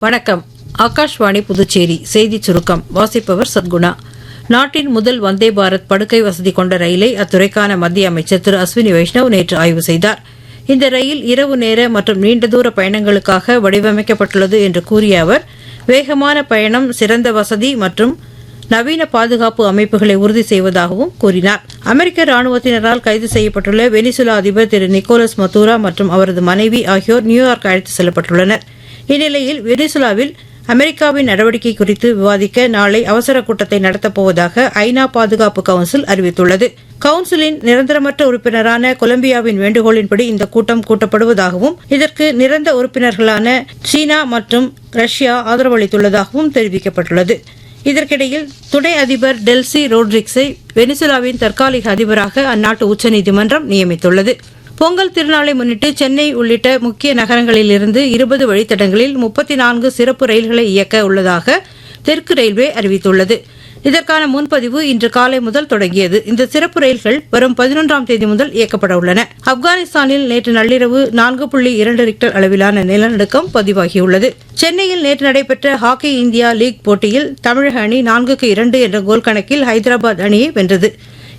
வணக்கம். ஆகாஷ்வாணி புதுச்சேரி செய்திச் சுருக்கம் வாசிப்பவர் சத்குணா. நாட்டின் முதல் வந்தே பாரத் படுக்கை வசதி கொண்ட ரயிலை அத்துறைக்கான மத்திய அமைச்சர் திரு அஸ்வினி வைஷ்ணவ் நேற்று ஆய்வு செய்தார். இந்த ரயில் இரவு நேர மற்றும் நீண்ட தூர பயணங்களுக்காக வடிவமைக்கப்பட்டுள்ளது என்று கூறிய அவர், வேகமான பயணம், சிறந்த வசதி மற்றும் நவீன பாதுகாப்பு அமைப்புகளை உறுதி செய்வதாகவும் கூறினார். அமெரிக்க ராணுவத்தினரால் கைது செய்யப்பட்டுள்ள வெனிசுலா அதிபர் திரு நிக்கோலஸ் மதூரோ மற்றும் அவரது மனைவி ஆகியோர் நியூயார்க் அழைத்து செல்லப்பட்டுள்ளனர். இந்நிலையில் வெனிசுலாவில் அமெரிக்காவின் நடவடிக்கை குறித்து விவாதிக்க நாளை அவசர கூட்டத்தை நடத்தப்போவதாக ஐநா பாதுகாப்பு கவுன்சில் அறிவித்துள்ளது. கவுன்சிலின் நிரந்தரமற்ற உறுப்பினரான கொலம்பியாவின் வேண்டுகோளின்படி இந்த கூட்டம் கூட்டப்படுவதாகவும் இதற்கு நிரந்தர உறுப்பினர்களான சீனா மற்றும் ரஷ்யா ஆதரவளித்துள்ளதாகவும் தெரிவிக்கப்பட்டுள்ளது. இதற்கிடையில் துணை அதிபர் டெல்சி ரோட்ரிக்ஸை வெனிசுலாவின் தற்காலிக அதிபராக அந்நாட்டு உச்சநீதிமன்றம் நியமித்துள்ளது. பொங்கல் திருநாளை முன்னிட்டு சென்னை உள்ளிட்ட முக்கிய நகரங்களிலிருந்து 20 வழித்தடங்களில் 34 சிறப்பு ரயில்களை இயக்க உள்ளதாக தெற்கு ரயில்வே அறிவித்துள்ளது. இதற்கான முன்பதிவு இன்று காலை முதல் தொடங்கியது. இந்த சிறப்பு ரயில்கள் வரும் 11ஆம் தேதி முதல் இயக்கப்பட உள்ளன. ஆப்கானிஸ்தானில் நேற்று நள்ளிரவு 4.2 ரிக்டர் அளவிலான நிலநடுக்கம் பதிவாகியுள்ளது. சென்னையில் நேற்று நடைபெற்ற ஹாக்கி இந்தியா லீக் போட்டியில் தமிழக அணி 4-2 என்ற கோல் கணக்கில் ஹைதராபாத் அணியை வென்றது.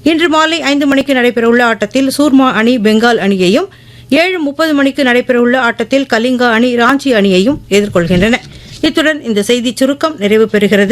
இன்று மாலை 5 மணிக்கு நடைபெறவுள்ள ஆட்டத்தில் சூர்மா அணி பெங்கால் அணியையும், 7:30 மணிக்கு நடைபெறவுள்ள ஆட்டத்தில் கலிங்கா அணி ராஞ்சி அணியையும் எதிர்கொள்கின்றன. இத்துடன் இந்த செய்திச் சுருக்கம் நிறைவு பெறுகிறது.